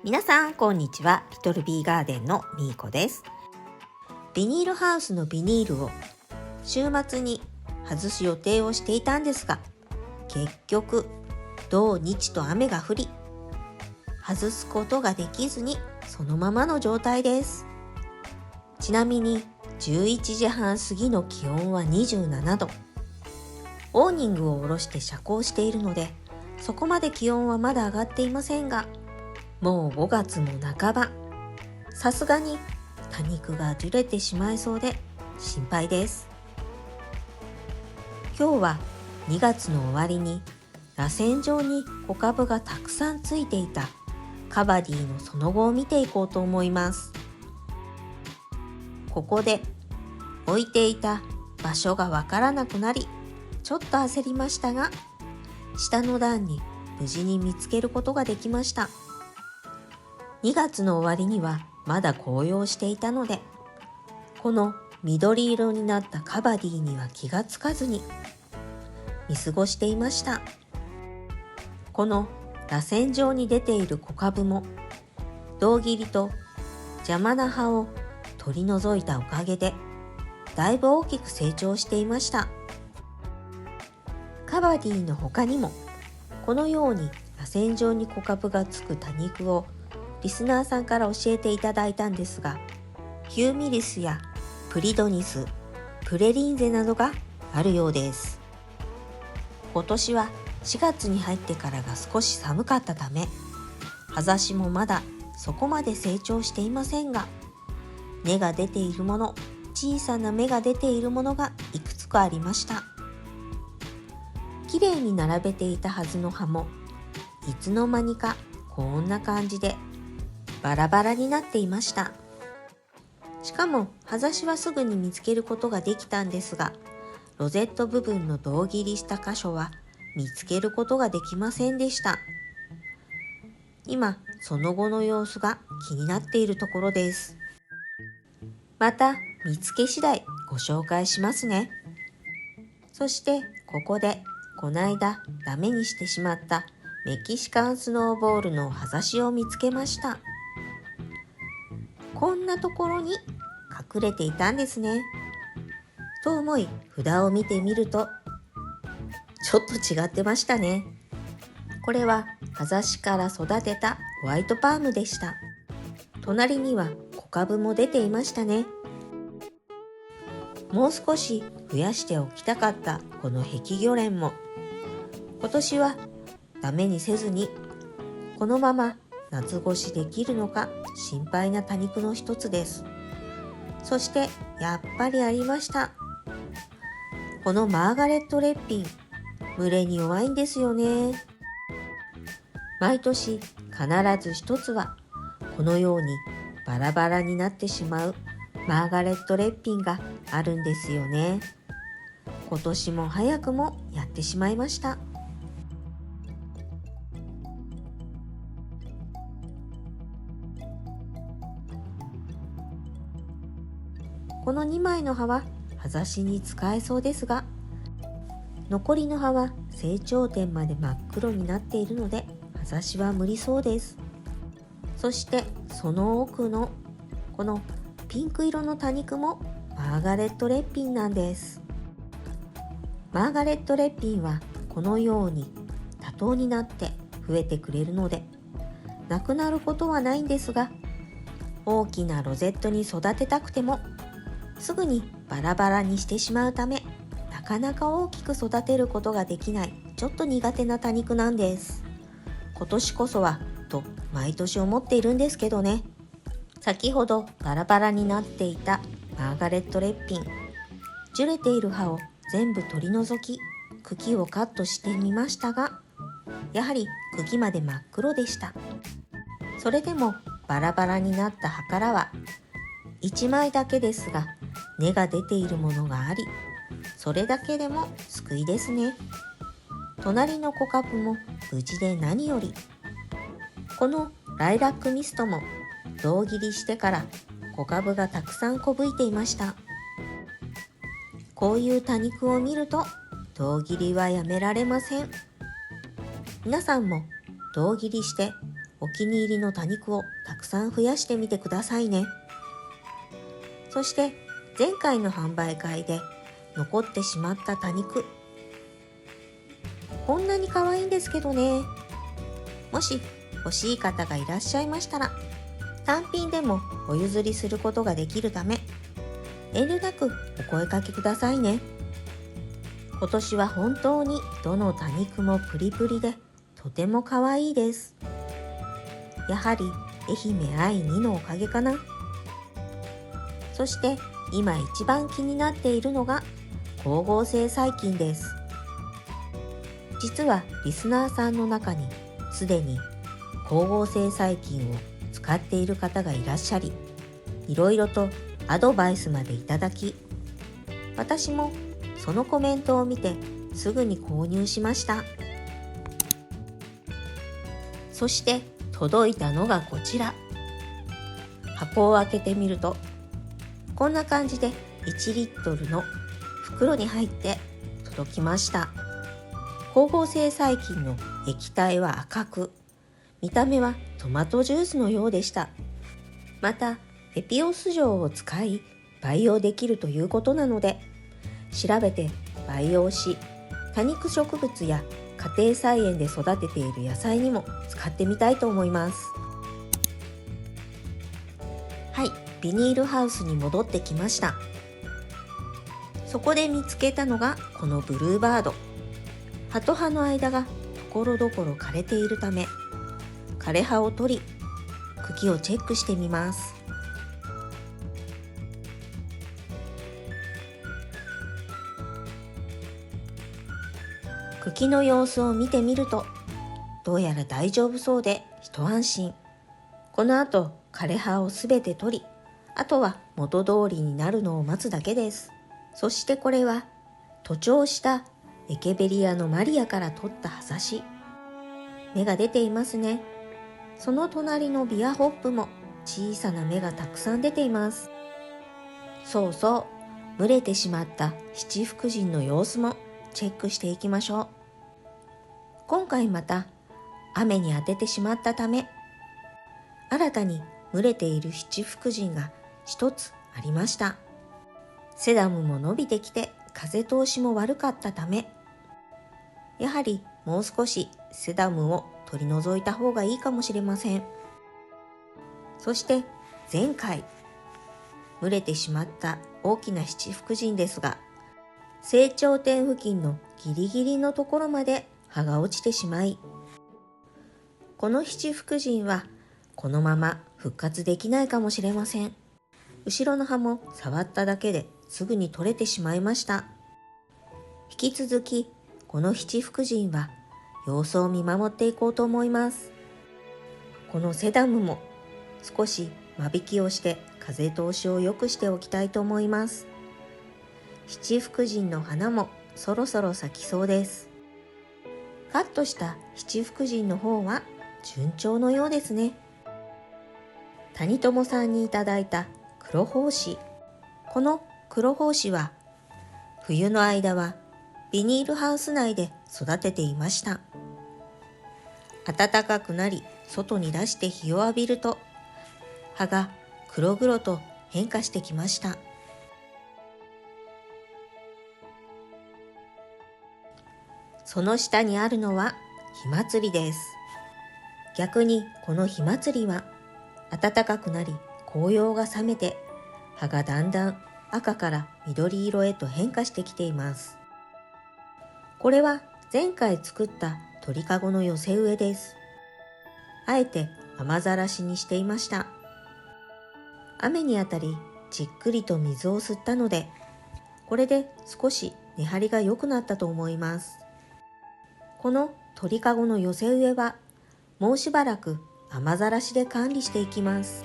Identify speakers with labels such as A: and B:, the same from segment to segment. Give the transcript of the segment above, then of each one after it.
A: 皆さんこんにちは。リトルビーガーデンのみーこです。ビニールハウスのビニールを週末に外す予定をしていたんですが、結局土日と雨が降り外すことができずにそのままの状態です。ちなみに11時半過ぎの気温は27度。オーニングを下ろして遮光しているので、そこまで気温はまだ上がっていませんが、もう5月も半ば、さすがに多肉がずれてしまいそうで心配です。今日は2月の終わりに螺旋状に小株がたくさんついていたカバディのその後を見ていこうと思います。ここで置いていた場所がわからなくなり、ちょっと焦りましたが、下の段に無事に見つけることができました。2月の終わりにはまだ紅葉していたので、この緑色になったカバディには気がつかずに見過ごしていました。この螺旋状に出ている小株も胴切りと邪魔な葉を取り除いたおかげでだいぶ大きく成長していました。カバディの他にもこのように螺旋状に小株がつく多肉をリスナーさんから教えていただいたんですが、ヒューミリスやプリドニス、プレリンゼなどがあるようです。今年は4月に入ってからが少し寒かったため、葉ざしもまだそこまで成長していませんが、根が出ているもの、小さな芽が出ているものがいくつかありました。きれいに並べていたはずの葉も、いつの間にかこんな感じでバラバラになっていました。しかも葉ざしはすぐに見つけることができたんですが、ロゼット部分の胴切りした箇所は見つけることができませんでした。今その後の様子が気になっているところです。また見つけ次第ご紹介しますね。そしてここでこないだダメにしてしまったメキシカンスノーボールの葉ざしを見つけました。こんなところに隠れていたんですね。と思い札を見てみると、ちょっと違ってましたね。これは葉ざしから育てたホワイトパームでした。隣には小株も出ていましたね。もう少し増やしておきたかったこの碧魚蓮も、今年はダメにせずにこのまま夏越しできるのか心配な多肉の一つです。そしてやっぱりありました。このマーガレット・レッピン、蒸れに弱いんですよね。毎年必ず一つはこのようにバラバラになってしまうマーガレット・レッピンがあるんですよね。今年も早くもやってしまいました。この2枚の葉は葉ざしに使えそうですが、残りの葉は成長点まで真っ黒になっているので葉ざしは無理そうです。そしてその奥のこのピンク色の多肉もマーガレット・レッピンなんです。マーガレット・レッピンはこのように多頭になって増えてくれるのでなくなることはないんですが、大きなロゼットに育てたくてもすぐにバラバラにしてしまうため、なかなか大きく育てることができないちょっと苦手な多肉なんです。今年こそはと毎年思っているんですけどね。先ほどバラバラになっていたマーガレット・レッピン、じゅれている葉を全部取り除き茎をカットしてみましたが、やはり茎まで真っ黒でした。それでもバラバラになった葉からは1枚だけですが根が出ているものがあり、それだけでも救いですね。隣の小株も無事で何より。このライラックミストも胴切りしてから小株がたくさんこぶいていました。こういう多肉を見ると胴切りはやめられません。皆さんも胴切りしてお気に入りの多肉をたくさん増やしてみてくださいね。そして前回の販売会で残ってしまった多肉、こんなに可愛いんですけどね。もし欲しい方がいらっしゃいましたら、単品でもお譲りすることができるため、遠慮なくお声かけくださいね。今年は本当にどの多肉もプリプリでとても可愛いです。やはり愛媛愛2のおかげかな。そして今一番気になっているのが光合成細菌です。実はリスナーさんの中にすでに光合成細菌を使っている方がいらっしゃり、いろいろとアドバイスまでいただき、私もそのコメントを見てすぐに購入しました。そして届いたのがこちら。箱を開けてみるとこんな感じで1リットルの袋に入って届きました。光合成細菌の液体は赤く、見た目はトマトジュースのようでした。またエピオス錠を使い培養できるということなので、調べて培養し、多肉植物や家庭菜園で育てている野菜にも使ってみたいと思います。はい、ビニールハウスに戻ってきました。そこで見つけたのがこのブルーバード。葉と葉の間がところどころ枯れているため、枯れ葉を取り、茎をチェックしてみます。茎の様子を見てみると、どうやら大丈夫そうで一安心。この後、枯れ葉をすべて取り、あとは元通りになるのを待つだけです。そしてこれは、徒長したエケベリアのマリアから取った葉差し。芽が出ていますね。その隣のビアホップも小さな芽がたくさん出ています。そうそう、蒸れてしまった七福神の様子もチェックしていきましょう。今回また雨に当ててしまったため、新たに蒸れている七福神が一つありました。セダムも伸びてきて風通しも悪かったため、やはりもう少しセダムを取り除いた方がいいかもしれません。そして前回蒸れてしまった大きな七福神ですが、成長点付近のギリギリのところまで葉が落ちてしまい、この七福神はこのまま復活できないかもしれません。後ろの葉も触っただけですぐに取れてしまいました。引き続きこの七福神は様子を見守っていこうと思います。このセダムも少し間引きをして風通しを良くしておきたいと思います。七福神の花もそろそろ咲きそうです。カットした七福神の方は順調のようですね。谷友さんにいただいた黒胞子。この黒胞子は冬の間はビニールハウス内で育てていました。暖かくなり外に出して日を浴びると葉が黒々と変化してきました。その下にあるのは火祭りです。逆にこの火祭りは暖かくなり紅葉が冷めて葉がだんだん赤から緑色へと変化してきています。これは前回作った鳥かごの寄せ植えです。あえて雨ざらしにしていました。雨にあたりじっくりと水を吸ったので、これで少し根張りが良くなったと思います。この鳥かごの寄せ植えはもうしばらく雨ざらしで管理していきます。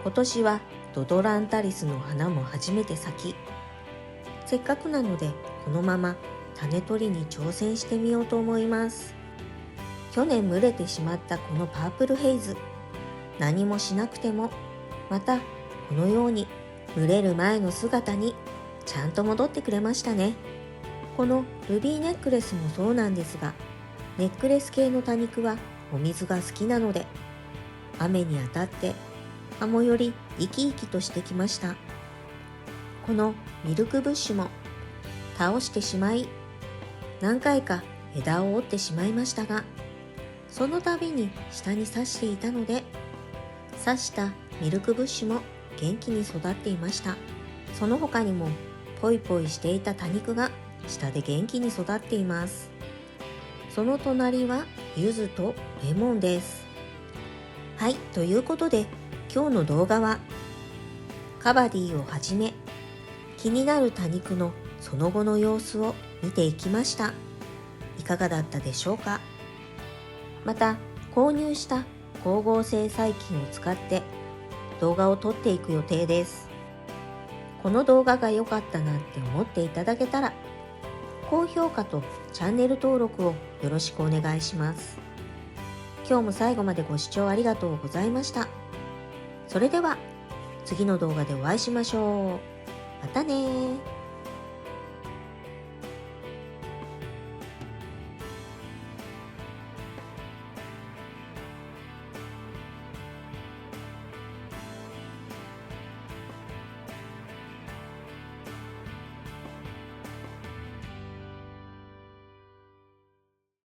A: 今年はドドランタリスの花も初めて咲き、せっかくなのでこのまま種取りに挑戦してみようと思います。去年蒸れてしまったこのパープルヘイズ、何もしなくてもまたこのように蒸れる前の姿にちゃんと戻ってくれましたね。このルビーネックレスもそうなんですが、ネックレス系の多肉はお水が好きなので、雨に当たって葉もより生き生きとしてきました。このミルクブッシュも倒してしまい、何回か枝を折ってしまいましたが、その度に下に刺していたので、刺したミルクブッシュも元気に育っていました。その他にもポイポイしていた多肉が下で元気に育っています。その隣は柚子とレモンです。はい、ということで今日の動画はカバディをはじめ気になる多肉のその後の様子を見ていきました。いかがだったでしょうか。また購入した光合成細菌を使って動画を撮っていく予定です。この動画が良かったなって思っていただけたら、高評価とチャンネル登録をよろしくお願いします。今日も最後までご視聴ありがとうございました。それでは次の動画でお会いしましょう。またねー。